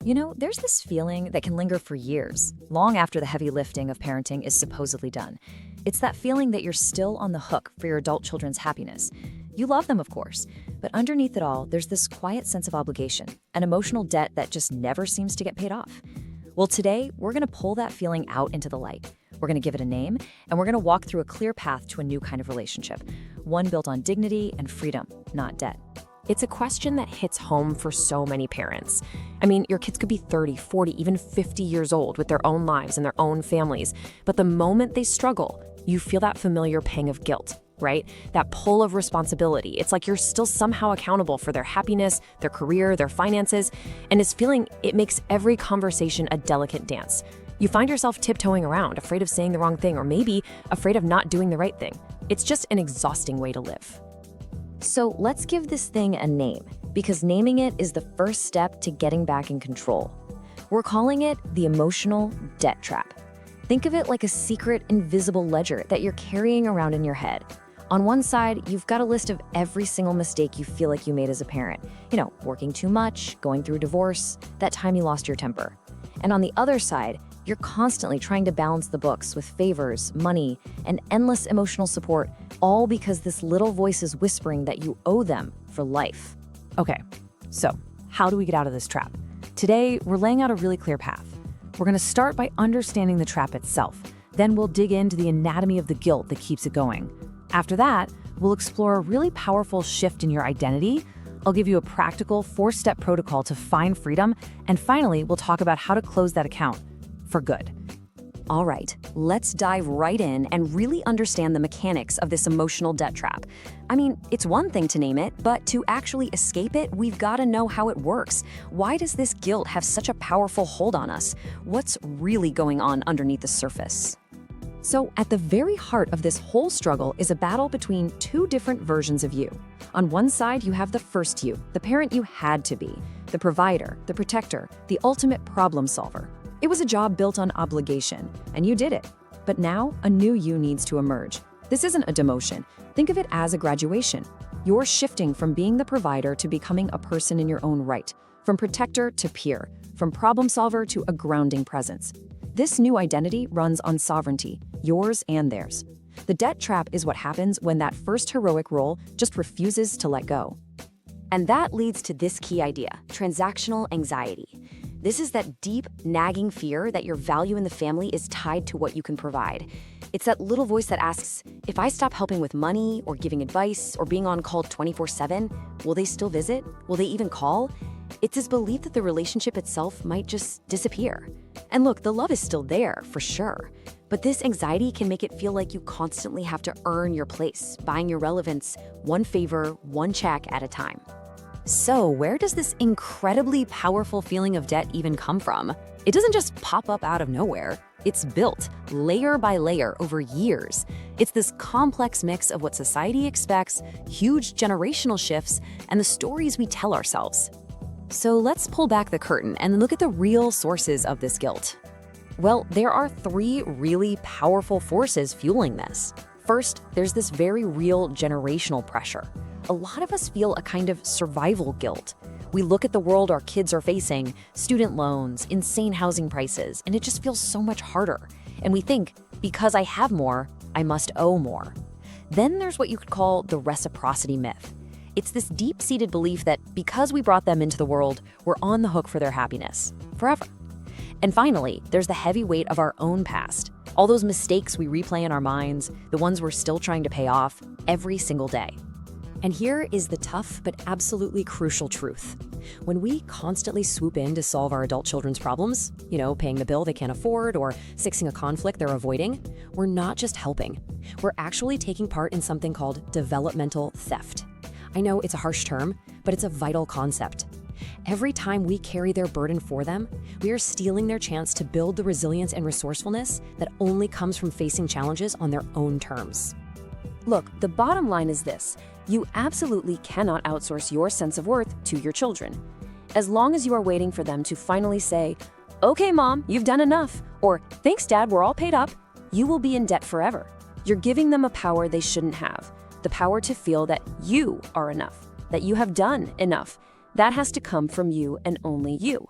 There's this feeling that can linger for years, long after the heavy lifting of parenting is supposedly done. It's that feeling that you're still on the hook for your adult children's happiness. You love them, of course, but underneath it all, there's this quiet sense of obligation, an emotional debt that just never seems to get paid off. Well, today, we're going to pull that feeling out into the light. We're going to give it a name, and we're going to walk through a clear path to a new kind of relationship, one built on dignity and freedom, not debt. It's a question that hits home for so many parents. I mean, your kids could be 30, 40, even 50 years old with their own lives and their own families. But the moment they struggle, you feel that familiar pang of guilt, right? That pull of responsibility. It's like you're still somehow accountable for their happiness, their career, their finances. And this feeling, it makes every conversation a delicate dance. You find yourself tiptoeing around, afraid of saying the wrong thing, or maybe afraid of not doing the right thing. It's just an exhausting way to live. So let's give this thing a name, because naming it is the first step to getting back in control. We're calling it the emotional debt trap. Think of it like a secret, invisible ledger that you're carrying around in your head. On one side, you've got a list of every single mistake you feel like you made as a parent. Working too much, going through a divorce, that time you lost your temper. And on the other side, you're constantly trying to balance the books with favors, money, and endless emotional support, all because this little voice is whispering that you owe them for life. Okay, so how do we get out of this trap? Today, we're laying out a really clear path. We're going to start by understanding the trap itself. Then we'll dig into the anatomy of the guilt that keeps it going. After that, we'll explore a really powerful shift in your identity. I'll give you a practical 4-step protocol to find freedom. And finally, we'll talk about how to close that account for good. All right, let's dive right in and really understand the mechanics of this emotional debt trap. I mean, it's one thing to name it, but to actually escape it, we've got to know how it works. Why does this guilt have such a powerful hold on us? What's really going on underneath the surface? So, at the very heart of this whole struggle is a battle between two different versions of you. On one side, you have the first you, the parent you had to be, the provider, the protector, the ultimate problem solver. It was a job built on obligation, and you did it. But now, a new you needs to emerge. This isn't a demotion. Think of it as a graduation. You're shifting from being the provider to becoming a person in your own right, from protector to peer, from problem solver to a grounding presence. This new identity runs on sovereignty, yours and theirs. The debt trap is what happens when that first heroic role just refuses to let go. And that leads to this key idea, transactional anxiety. This is that deep, nagging fear that your value in the family is tied to what you can provide. It's that little voice that asks, if I stop helping with money or giving advice or being on call 24/7, will they still visit? Will they even call? It's this belief that the relationship itself might just disappear. And look, the love is still there, for sure. But this anxiety can make it feel like you constantly have to earn your place, buying your relevance, one favor, one check at a time. So, where does this incredibly powerful feeling of debt even come from? It doesn't just pop up out of nowhere. It's built, layer by layer, over years. It's this complex mix of what society expects, huge generational shifts, and the stories we tell ourselves. So let's pull back the curtain and look at the real sources of this guilt. Well, there are 3 really powerful forces fueling this. First, there's this very real generational pressure. A lot of us feel a kind of survival guilt. We look at the world our kids are facing, student loans, insane housing prices, and it just feels so much harder. And we think, because I have more, I must owe more. Then there's what you could call the reciprocity myth. It's this deep-seated belief that because we brought them into the world, we're on the hook for their happiness, forever. And finally, there's the heavy weight of our own past. All those mistakes we replay in our minds, the ones we're still trying to pay off every single day. And here is the tough but absolutely crucial truth. When we constantly swoop in to solve our adult children's problems, paying the bill they can't afford or fixing a conflict they're avoiding, we're not just helping. We're actually taking part in something called developmental theft. I know it's a harsh term, but it's a vital concept. Every time we carry their burden for them, we are stealing their chance to build the resilience and resourcefulness that only comes from facing challenges on their own terms. Look, the bottom line is this. You absolutely cannot outsource your sense of worth to your children. As long as you are waiting for them to finally say, "Okay, Mom, you've done enough," or "Thanks, Dad, we're all paid up," you will be in debt forever. You're giving them a power they shouldn't have, the power to feel that you are enough, that you have done enough. That has to come from you and only you.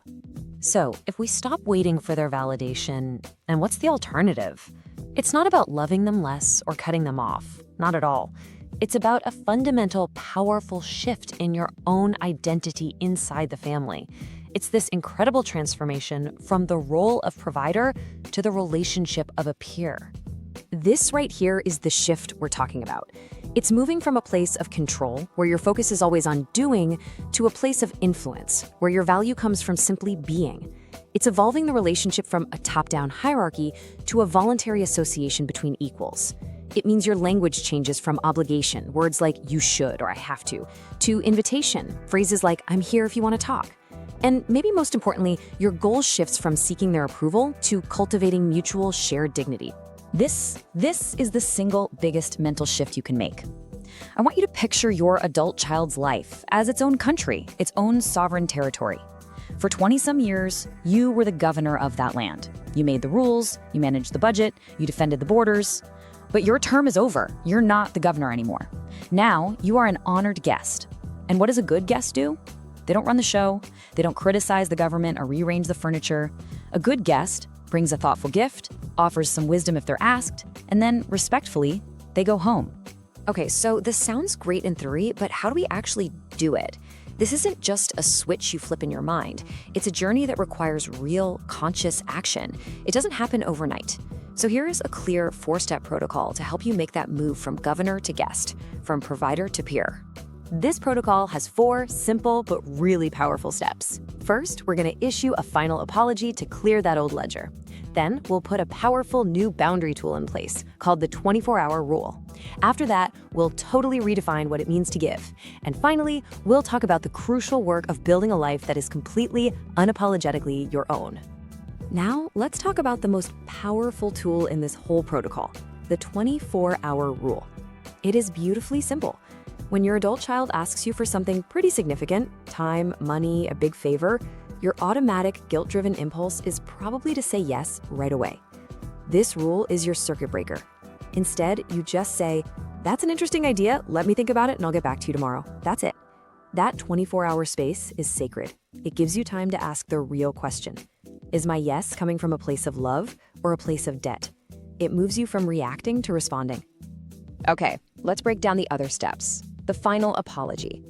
So, if we stop waiting for their validation, and what's the alternative? It's not about loving them less or cutting them off. Not at all. It's about a fundamental, powerful shift in your own identity inside the family. It's this incredible transformation from the role of provider to the relationship of a peer. This right here is the shift we're talking about. It's moving from a place of control, where your focus is always on doing, to a place of influence, where your value comes from simply being. It's evolving the relationship from a top-down hierarchy to a voluntary association between equals. It means your language changes from obligation, words like you should or I have to invitation, phrases like I'm here if you want to talk. And maybe most importantly, your goal shifts from seeking their approval to cultivating mutual shared dignity. This is the single biggest mental shift you can make. I want you to picture your adult child's life as its own country, its own sovereign territory. For 20-some years, you were the governor of that land. You made the rules, you managed the budget, you defended the borders. But your term is over. You're not the governor anymore. Now, you are an honored guest. And what does a good guest do? They don't run the show. They don't criticize the government or rearrange the furniture. A good guest brings a thoughtful gift, offers some wisdom if they're asked, and then, respectfully, they go home. Okay, so this sounds great in theory, but how do we actually do it? This isn't just a switch you flip in your mind. It's a journey that requires real, conscious action. It doesn't happen overnight. So here is a clear 4-step protocol to help you make that move from governor to guest, from provider to peer. This protocol has 4 simple but really powerful steps. First, we're going to issue a final apology to clear that old ledger. Then, we'll put a powerful new boundary tool in place called the 24-hour rule. After that, we'll totally redefine what it means to give. And finally, we'll talk about the crucial work of building a life that is completely, unapologetically your own. Now, let's talk about the most powerful tool in this whole protocol, the 24-hour rule. It is beautifully simple. When your adult child asks you for something pretty significant, time, money, a big favor, your automatic guilt-driven impulse is probably to say yes right away. This rule is your circuit breaker. Instead, you just say, "That's an interesting idea, let me think about it and I'll get back to you tomorrow." That's it. That 24-hour space is sacred. It gives you time to ask the real question. Is my yes coming from a place of love or a place of debt? It moves you from reacting to responding. Okay, let's break down the other steps. The final apology.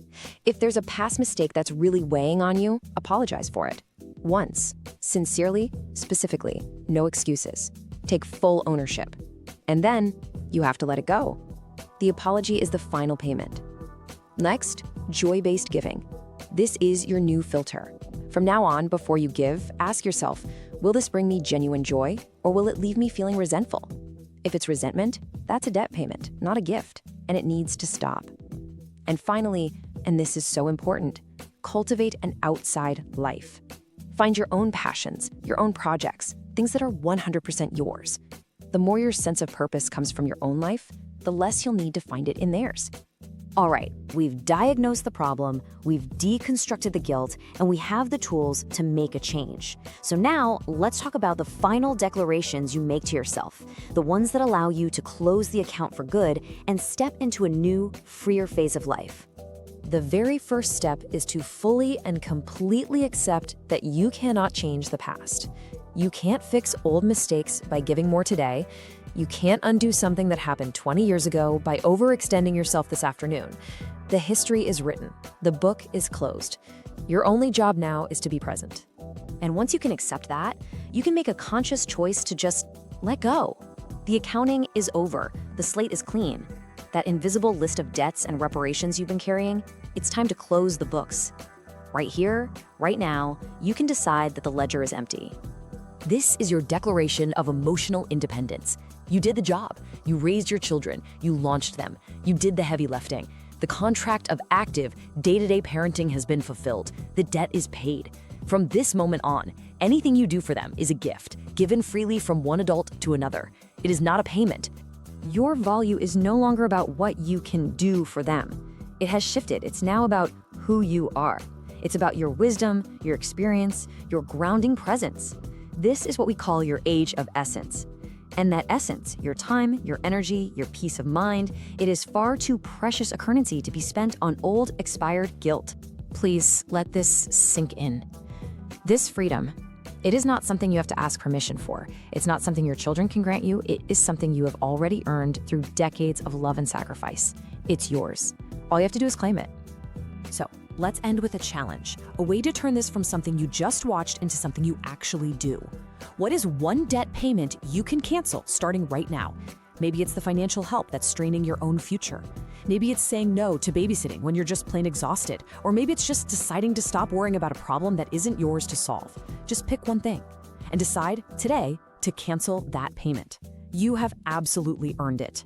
If there's a past mistake that's really weighing on you, apologize for it. Once, sincerely, specifically, no excuses. Take full ownership. And then, you have to let it go. The apology is the final payment. Next, joy-based giving. This is your new filter. From now on, before you give, ask yourself, will this bring me genuine joy, or will it leave me feeling resentful? If it's resentment, that's a debt payment, not a gift, and it needs to stop. And finally, and this is so important, cultivate an outside life. Find your own passions, your own projects, things that are 100% yours. The more your sense of purpose comes from your own life, the less you'll need to find it in theirs. All right, we've diagnosed the problem, we've deconstructed the guilt, and we have the tools to make a change. So now, let's talk about the final declarations you make to yourself, the ones that allow you to close the account for good and step into a new, freer phase of life. The very first step is to fully and completely accept that you cannot change the past. You can't fix old mistakes by giving more today. You can't undo something that happened 20 years ago by overextending yourself this afternoon. The history is written. The book is closed. Your only job now is to be present. And once you can accept that, you can make a conscious choice to just let go. The accounting is over. The slate is clean. That invisible list of debts and reparations you've been carrying, it's time to close the books. Right here, right now, you can decide that the ledger is empty. This is your declaration of emotional independence. You did the job. You raised your children. You launched them. You did the heavy lifting. The contract of active, day-to-day parenting has been fulfilled. The debt is paid. From this moment on, anything you do for them is a gift, given freely from one adult to another. It is not a payment. Your value is no longer about what you can do for them. It has shifted. It's now about who you are. It's about your wisdom, your experience, your grounding presence. This is what we call your age of essence. And that essence, your time, your energy, your peace of mind, it is far too precious a currency to be spent on old, expired guilt. Please let this sink in. This freedom, it is not something you have to ask permission for. It's not something your children can grant you. It is something you have already earned through decades of love and sacrifice. It's yours. All you have to do is claim it. So, let's end with a challenge, a way to turn this from something you just watched into something you actually do. What is one debt payment you can cancel starting right now? Maybe it's the financial help that's straining your own future. Maybe it's saying no to babysitting when you're just plain exhausted. Or maybe it's just deciding to stop worrying about a problem that isn't yours to solve. Just pick one thing and decide today to cancel that payment. You have absolutely earned it.